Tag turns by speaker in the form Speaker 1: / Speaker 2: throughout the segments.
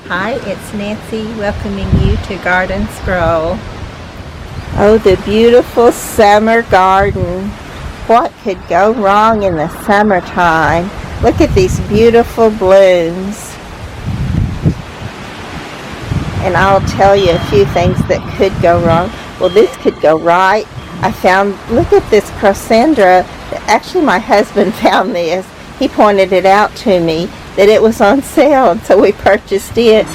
Speaker 1: Hi, it's Nancy welcoming you to Garden Scroll. Oh, the beautiful summer garden. What could go wrong in the summertime? Look at these beautiful blooms. And I'll tell you a few things that could go wrong. Well, this could go right. Look at this Crossandra. Actually, my husband found this. He pointed it out to me that it was on sale, and so we purchased it.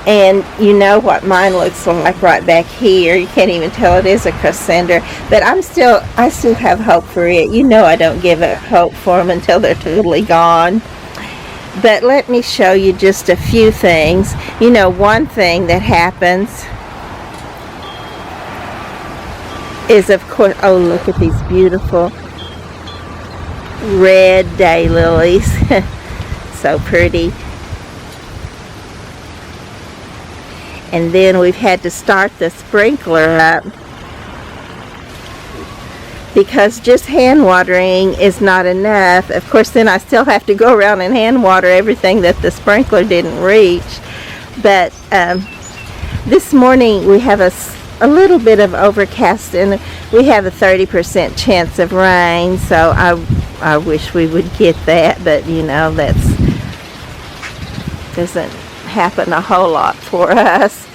Speaker 1: And you know what mine looks like right back here. You can't even tell it is a Crossandra. But I still have hope for it. You know I don't give up hope for them until they're totally gone. But let me show you just a few things. You know, one thing that happens is, of course, oh, look at these beautiful red daylilies. So pretty. And then we've had to start the sprinkler up because just hand watering is not enough. Of course, then I still have to go around and hand water everything that the sprinkler didn't reach. But this morning we have a little bit of overcast, and we have a 30% chance of rain, so I wish we would get that, but you know, doesn't happen a whole lot for us.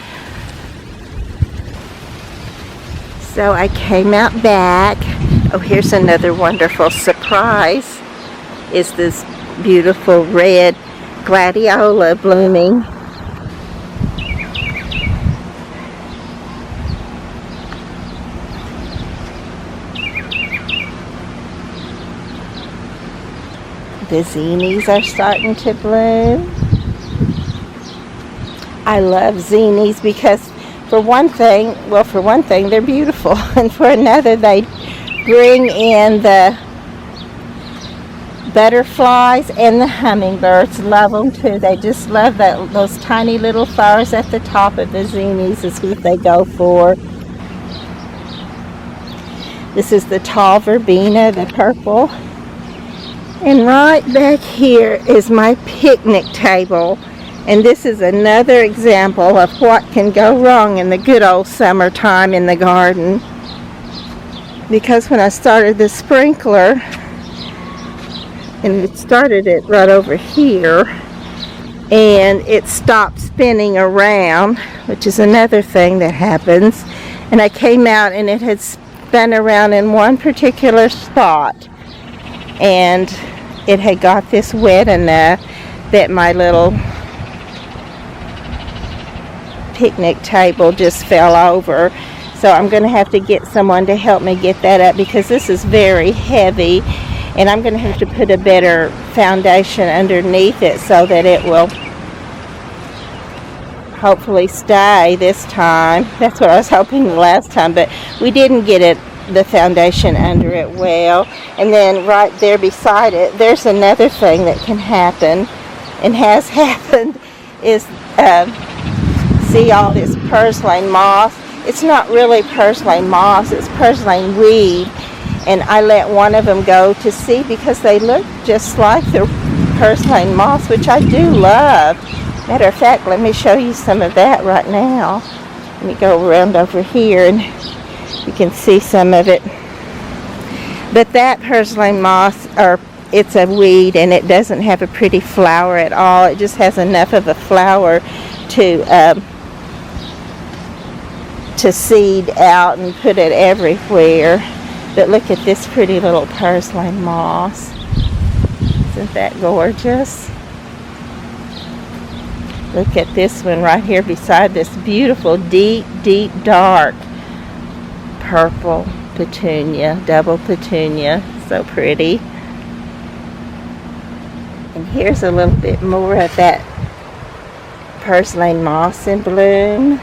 Speaker 1: So I came out back. Oh, here's another wonderful surprise, is this beautiful red gladiola blooming. The zinnias are starting to bloom. I love zinnias because for one thing, they're beautiful, and for another, they bring in the butterflies, and the hummingbirds love them too. They just love those tiny little flowers at the top of the zinnias is what they go for. This is the tall verbena, the purple. And right back here is my picnic table. And this is another example of what can go wrong in the good old summertime in the garden. Because when I started the sprinkler, and it started it right over here, and it stopped spinning around, which is another thing that happens. And I came out and it had spun around in one particular spot. And it had got this wet enough that my little picnic table just fell over. So I'm going to have to get someone to help me get that up because this is very heavy, and I'm going to have to put a better foundation underneath it so that it will hopefully stay this time. That's what I was hoping the last time, but we didn't get the foundation under it well. And then right there beside it, there's another thing that can happen and has happened is see all this purslane moss. It's not really purslane moss, it's purslane weed, and I let one of them go to see because they look just like the purslane moss, which I do love. Matter of fact, let me show you some of that right now. Let me go around over here and you can see some of it. But that purslane moss, it's a weed, and it doesn't have a pretty flower at all. It just has enough of a flower to seed out and put it everywhere. But look at this pretty little purslane moss. Isn't that gorgeous? Look at this one right here beside this beautiful deep, deep dark purple petunia, double petunia. So pretty. And here's a little bit more of that purslane moss in bloom.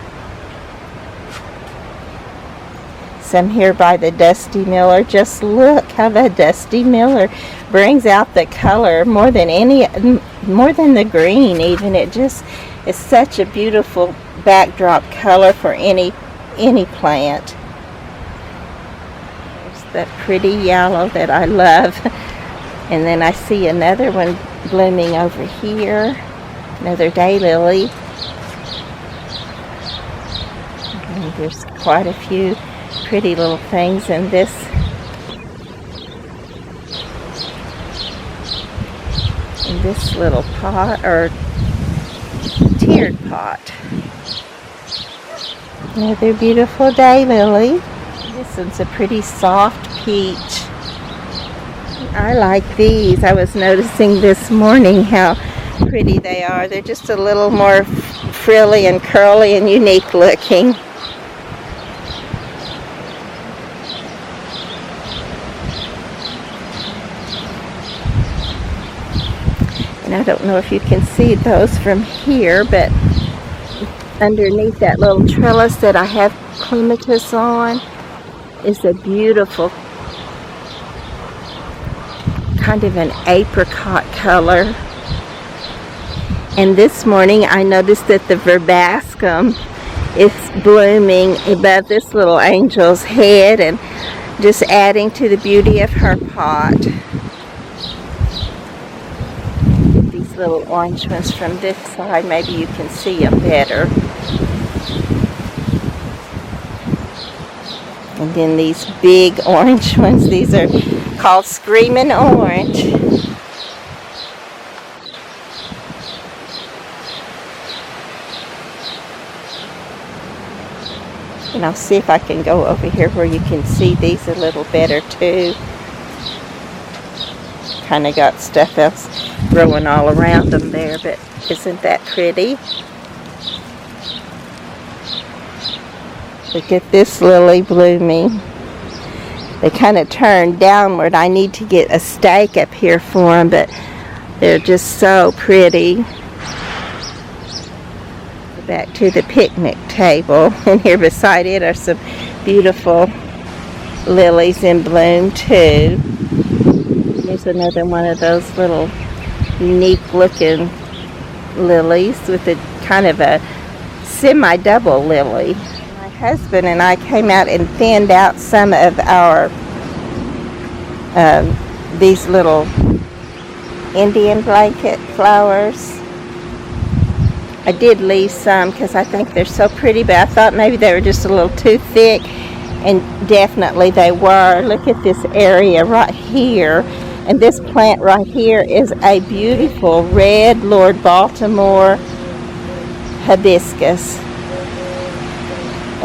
Speaker 1: Some here by the Dusty Miller. Just look how the Dusty Miller brings out the color more than the green even. It just is such a beautiful backdrop color for any plant. There's that pretty yellow that I love. And then I see another one blooming over here, another daylily. And there's quite a few pretty little things in this little pot, or tiered pot. Another beautiful daylily. This one's a pretty soft peach. I like these. I was noticing this morning how pretty they are. They're just a little more frilly and curly and unique looking. And I don't know if you can see those from here, but underneath that little trellis that I have clematis on is a beautiful kind of an apricot color. And this morning I noticed that the verbascum is blooming above this little angel's head and just adding to the beauty of her pot. Get these little orange ones from this side, maybe you can see them better. And then these big orange ones, these are called Screaming Orange. And I'll see if I can go over here where you can see these a little better too. Kind of got stuff else growing all around them there, but isn't that pretty? Look at this lily blooming. They kind of turn downward. I need to get a stake up here for them, but they're just so pretty. Back to the picnic table, and here beside it are some beautiful lilies in bloom too. There's another one of those little unique looking lilies with a kind of a semi-double lily. My husband and I came out and thinned out some of our these little Indian blanket flowers. I did leave some because I think they're so pretty, but I thought maybe they were just a little too thick, and definitely they were. Look at this area right here, and this plant right here is a beautiful red Lord Baltimore hibiscus,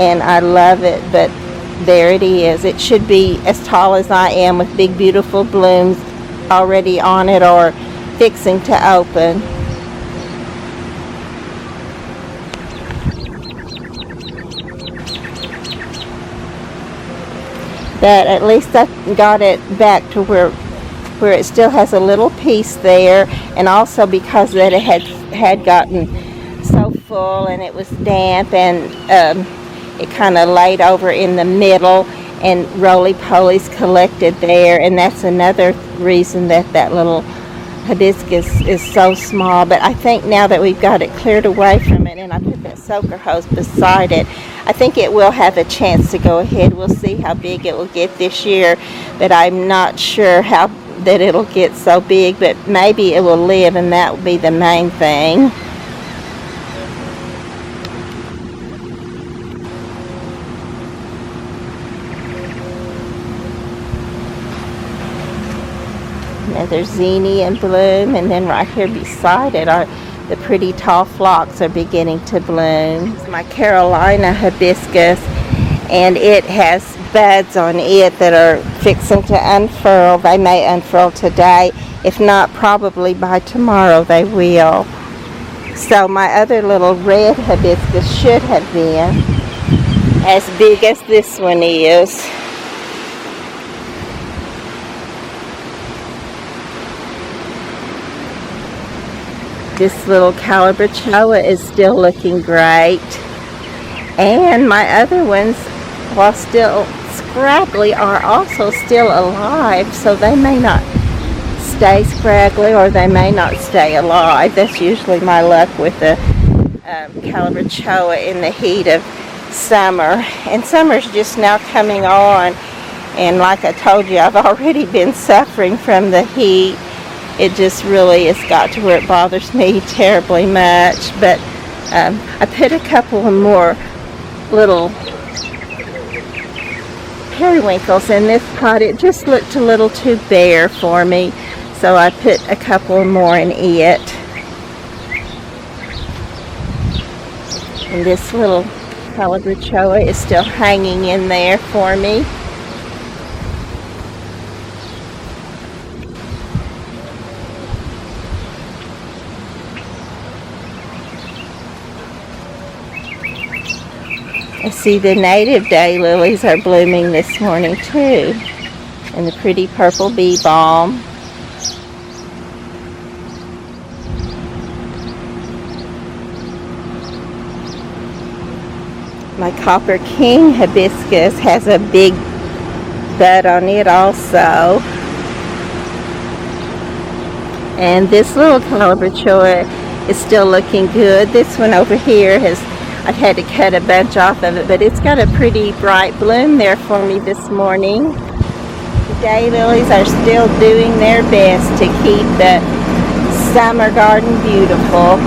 Speaker 1: and I love it, but there it is. It should be as tall as I am with big beautiful blooms already on it or fixing to open. But at least I got it back to where it still has a little piece there, and also because that it had gotten so full and it was damp, and it kind of laid over in the middle, and roly-polies collected there, and that's another reason that little hibiscus is so small. But I think now that we've got it cleared away from it, and I put that soaker hose beside it, I think it will have a chance to go ahead. We'll see how big it will get this year, but I'm not sure how that it'll get so big, but maybe it will live, and that will be the main thing. Another zinnia in bloom, and then right here beside it are the pretty tall phlox are beginning to bloom. It's my Carolina hibiscus, and it has buds on it that are fixing to unfurl. They may unfurl today. If not, probably by tomorrow they will. So my other little red hibiscus should have been as big as this one is. This little calabachoa is still looking great. And my other ones, while still scraggly, are also still alive. So they may not stay scraggly, or they may not stay alive. That's usually my luck with the calabachoa in the heat of summer. And summer's just now coming on. And like I told you, I've already been suffering from the heat. It just really has got to where it bothers me terribly much. But I put a couple of more little periwinkles in this pot. It just looked a little too bare for me, so I put a couple more in it. And this little calabachoa is still hanging in there for me. I see the native daylilies are blooming this morning too, and the pretty purple bee balm. My Copper King hibiscus has a big bud on it also. And this little calabachoa is still looking good. This one over here I've had to cut a bunch off of it, but it's got a pretty bright bloom there for me this morning. The daylilies are still doing their best to keep the summer garden beautiful.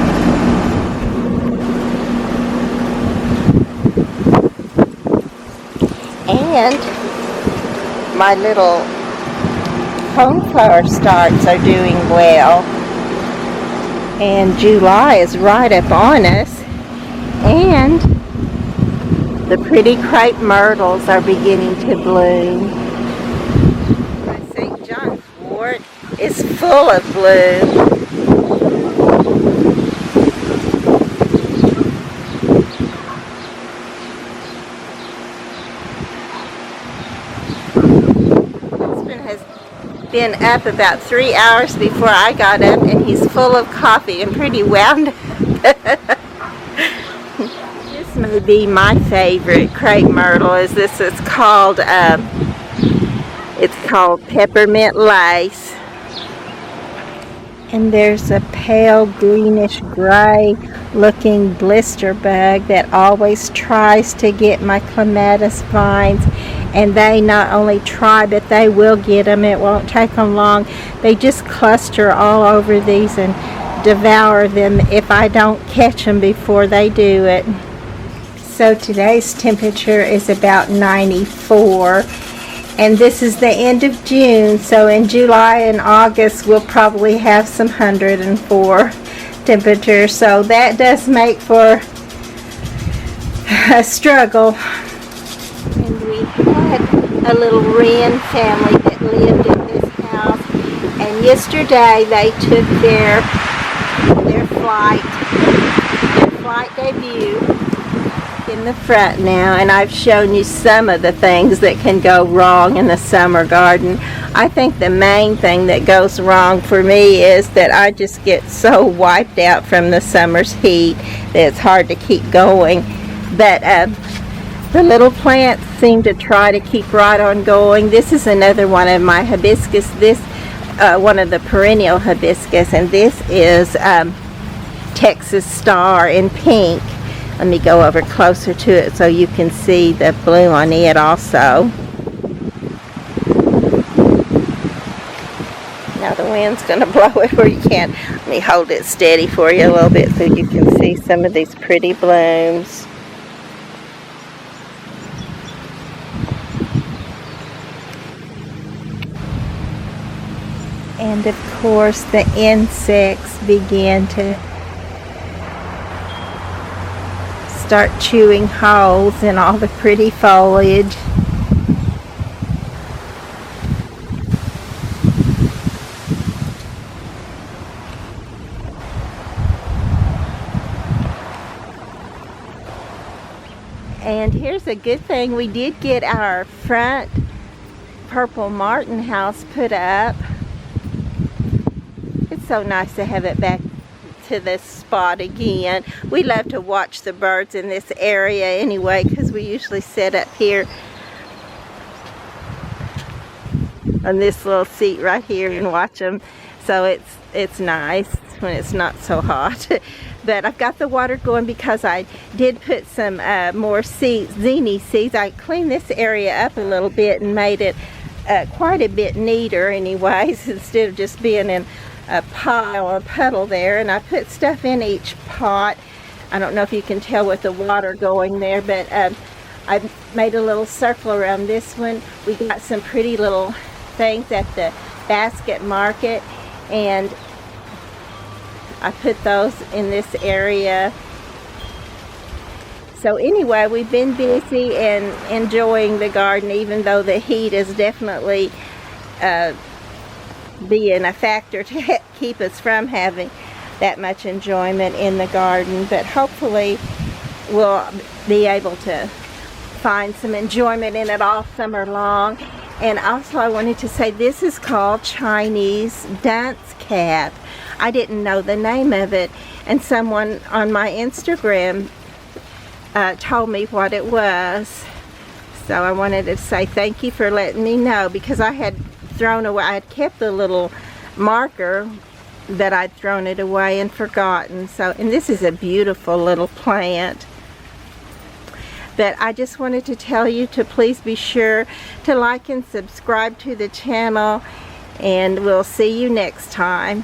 Speaker 1: And my little coneflower starts are doing well. And July is right up on us. And the pretty crepe myrtles are beginning to bloom. My St. John's wort is full of bloom. Husband has been up about 3 hours before I got up, and he's full of coffee and pretty wound up. This may be my favorite crepe myrtle. It's called peppermint lace, and there's a pale greenish gray looking blister bug that always tries to get my clematis vines, and they not only try, but they will get them. It won't take them long. They just cluster all over these and devour them if I don't catch them before they do it. So today's temperature is about 94, and this is the end of June, so in July and August we'll probably have some 104 temperature, so that does make for a struggle. And we had a little wren family that lived in this house, and yesterday they took their flight debut in the front now, and I've shown you some of the things that can go wrong in the summer garden. I think the main thing that goes wrong for me is that I just get so wiped out from the summer's heat that it's hard to keep going. But the little plants seem to try to keep right on going. This is another one of my hibiscus, one of the perennial hibiscus, and this is Texas Star in pink. Let me go over closer to it so you can see the bloom on it also. Now the wind's going to blow it where you can't. Let me hold it steady for you a little bit so you can see some of these pretty blooms. And of course the insects begin to start chewing holes in all the pretty foliage. And here's a good thing, we did get our front purple martin house put up. It's so nice to have it back to this spot again. We love to watch the birds in this area anyway, because we usually sit up here on this little seat right here and watch them. So it's nice when it's not so hot. But I've got the water going because I did put some more zinnia seeds. I cleaned this area up a little bit and made it quite a bit neater anyways, instead of just being in a pile, a puddle there. And I put stuff in each pot. I don't know if you can tell with the water going there, but I made a little circle around this one. We got some pretty little things at the basket market, and I put those in this area. So anyway, we've been busy and enjoying the garden, even though the heat is definitely being a factor to keep us from having that much enjoyment in the garden. But hopefully we'll be able to find some enjoyment in it all summer long. And also I wanted to say this is called Chinese dunce cap. I didn't know the name of it, and someone on my Instagram told me what it was. So I wanted to say thank you for letting me know, because I had thrown away, I had kept the little marker, that I'd thrown it away and forgotten. So, and this is a beautiful little plant. But I just wanted to tell you to please be sure to like and subscribe to the channel, and we'll see you next time.